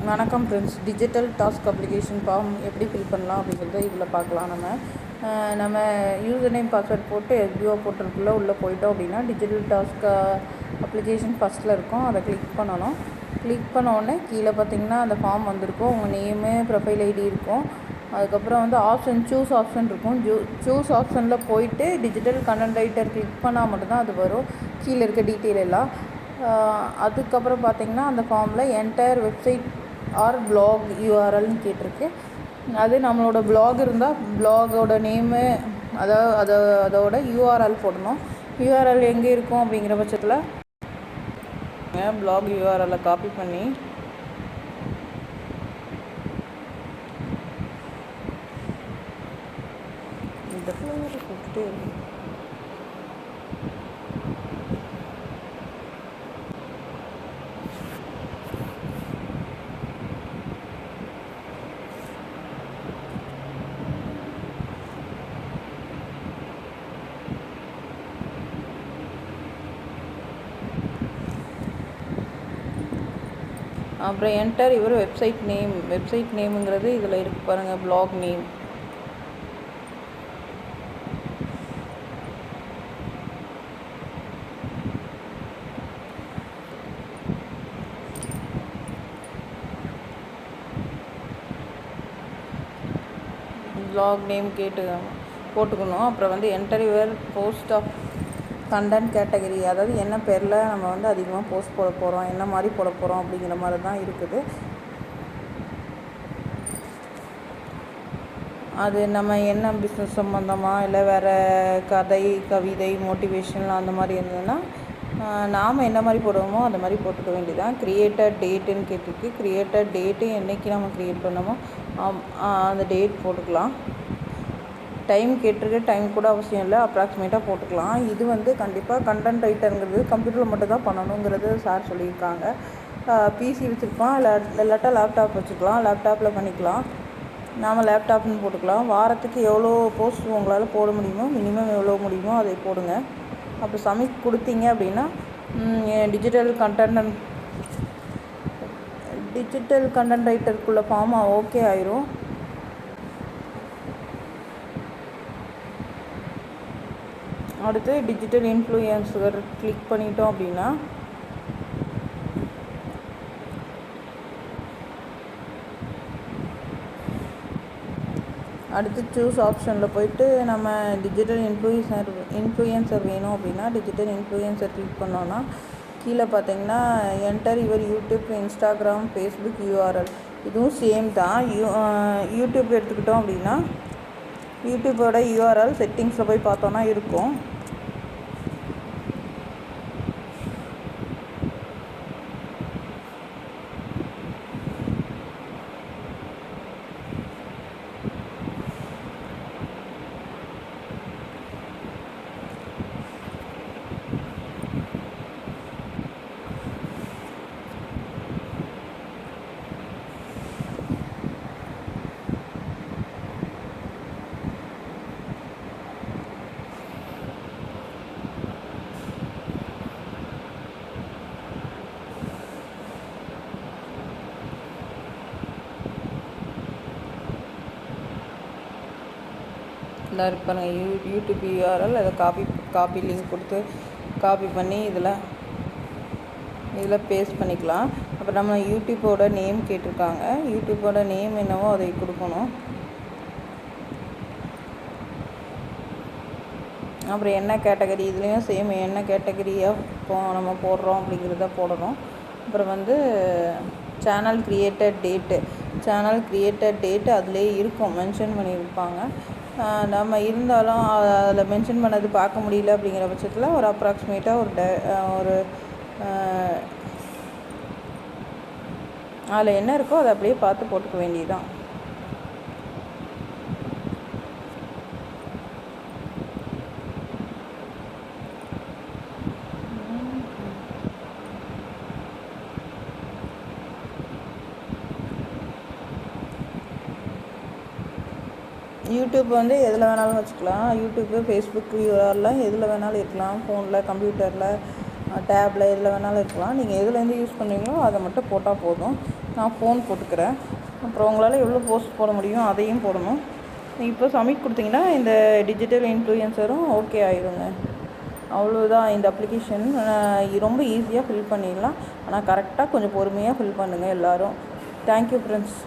வணக்கம் friends. Digital task application form எப்படி fill பண்ணலாம் அப்படிங்கிறத இதில் பார்க்கலாம். நம்ம யூசர் நேம் பாஸ்வேர்ட் போட்டு எஸ்பிஓ போர்ட்டலுக்குள்ளே உள்ளே போயிட்டோம் அப்படின்னா டிஜிட்டல் டாஸ்க் அப்ளிகேஷன் ஃபஸ்ட்டில் இருக்கும். அதை கிளிக் பண்ணணும். கிளிக் பண்ண உடனே கீழே பார்த்திங்கன்னா அந்த ஃபார்ம் வந்திருக்கும். உங்கள் நேமு, ப்ரொஃபைல் ஐடி இருக்கும். அதுக்கப்புறம் சூஸ் ஆப்ஷன் இருக்கும். சூஸ் ஆப்ஷனில் போயிட்டு டிஜிட்டல் கண்டென்ட் ரைட்டர் கிளிக் பண்ணால் மட்டும்தான் அது வரும். கீழே இருக்க டீட்டெயில் எல்லாம். அதுக்கப்புறம் பார்த்திங்கன்னா அந்த ஃபார்மில் என்டையர் வெப்சைட் ஆர் பிளாக் யூஆர்எல்னு கேட்டிருக்கு. அது நம்மளோட பிளாக் இருந்தால் பிளாகோட நேமு அதோட யூஆர்எல் போடணும். யூஆர்எல் எங்கே இருக்கும் அப்படிங்கிற பட்சத்தில் பிளாக் யூஆர்எல்லை காப்பி பண்ணி இந்த கூப்பிட்டு அப்புறம் என்டர் யுவர் வெப்சைட் நேமுங்கிறது இதில் இருக்கு பாருங்கள். பிளாக் நேம் கேட்டு போட்டுக்கணும். அப்புறம் enter your post of content category, அதாவது என்ன பேரில் நம்ம அதிகமாக போஸ்ட் போட போகிறோம், என்ன மாதிரி போட போகிறோம் அப்படிங்கிற மாதிரி தான் இருக்குது. அது நம்ம என்ன பிஸ்னஸ் சம்மந்தமாக இல்லை வேறு கதை, கவிதை, மோட்டிவேஷன் அந்த மாதிரி இருந்ததுன்னா நாம் என்ன மாதிரி போடுவோமோ அந்த மாதிரி போட்டுக்க வேண்டியதான். கிரியேட்டட் டேட்டுன்னு கேட்டிருக்கு. கிரியேட்டட் டேட்டு என்றைக்கு நம்ம க்ரியேட் பண்ணோமோ அந்த டேட் போட்டுக்கலாம். டைம் கேட்டிருக்கு. டைம் கூட அவசியம் இல்லை, அப்ராக்சிமேட்டாக போட்டுக்கலாம். இது கண்டிப்பாக கண்டென்ட் ரைட்டருங்கிறது கம்ப்யூட்டரில் மட்டும் தான் பண்ணணுங்கிறது சார் சொல்லியிருக்காங்க. பிசி வச்சுருக்கலாம், இல்லாட்டா லேப்டாப் வச்சுக்கலாம். லேப்டாப்பில் பண்ணிக்கலாம். நாம் லேப்டாப்னு போட்டுக்கலாம். வாரத்துக்கு எவ்வளோ போஸ்ட் உங்களால் போட முடியுமோ, மினிமம் எவ்வளோ முடியுமோ அதை போடுங்க. அப்போ சப்மிட் கொடுத்தீங்க அப்படின்னா டிஜிட்டல் கண்டென்ட் ரைட்டருக்குள்ளே ஃபார்ம் ஓகே ஆயிரும். அடுத்து டிஜிட்டல் இன்ஃப்ளூயன்சர் கிளிக் பண்ணிட்டோம் அப்படின்னா அடுத்து சூஸ் ஆப்ஷனில் போயிட்டு நம்ம டிஜிட்டல் இன்ஃப்ளூயன்சர் வேணும் அப்படின்னா டிஜிட்டல் இன்ஃப்ளூயன்சர் கிளிக் பண்ணோன்னா கீழே பார்த்தீங்கன்னா enter your YouTube, Instagram, Facebook URL. இதுவும் சேம் தான். யூடியூப் எடுத்துக்கிட்டோம் அப்படின்னா யூடியூப்போட யூஆர்எல் செட்டிங்ஸில் போய் பார்த்தோன்னா இருக்கும். இதாக இருப்பாங்க யூடியூப் யூஆர்எல். அதை காப்பி லிங்க் கொடுத்து காப்பி பண்ணி இதில் பேஸ்ட் பண்ணிக்கலாம். அப்புறம் நம்ம யூடியூப்போட நேம் கேட்டிருக்காங்க. யூடியூப்போட நேம் என்னவோ அதை கொடுக்கணும். அப்புறம் என்ன கேட்டகரி, இதுலேயும் சேம் என்ன கேட்டகரியாக நம்ம போடுறோம் அப்படிங்கிறத போடணும். அப்புறம் சேனல் கிரியேட்டட் டேட்டு அதிலே இருக்கும், மென்ஷன் பண்ணியிருப்பாங்க. நம்ம இருந்தாலும் அதில் மென்ஷன் பண்ணது பார்க்க முடியல அப்படிங்கிற பட்சத்தில் ஒரு அப்ராக்சிமேட்டாக ஒரு அதில் என்ன இருக்கோ அதை அப்படியே பார்த்து போட்டுக்க வேண்டியதுதான். யூடியூப் எதில் வேணாலும் வச்சுக்கலாம். யூடியூப்பு, ஃபேஸ்புக் யூஆர்எல்லாம் எதில் வேணாலும் இருக்கலாம். ஃபோனில், கம்ப்யூட்டரில், டேப்பில் எதில் வேணாலும் இருக்கலாம். நீங்கள் எதுலேருந்து யூஸ் பண்ணுறீங்களோ அதை மட்டும் போட்டால் போதும். நான் ஃபோன் போட்டுக்கிறேன். அப்புறம் உங்களால் எவ்வளோ போஸ்ட் போட முடியும் அதையும் போடணும். இப்போ சப்மிட் கொடுத்தீங்கன்னா இந்த டிஜிட்டல் இன்ஃப்ளூயன்சரும் ஓகே ஆயிருங்க. அவ்வளோதான் இந்த அப்ளிகேஷன். ரொம்ப ஈஸியாக ஃபில் பண்ணிடலாம். ஆனால் கரெக்டாக கொஞ்சம் பொறுமையாக ஃபில் பண்ணுங்கள் எல்லோரும். Thank you friends.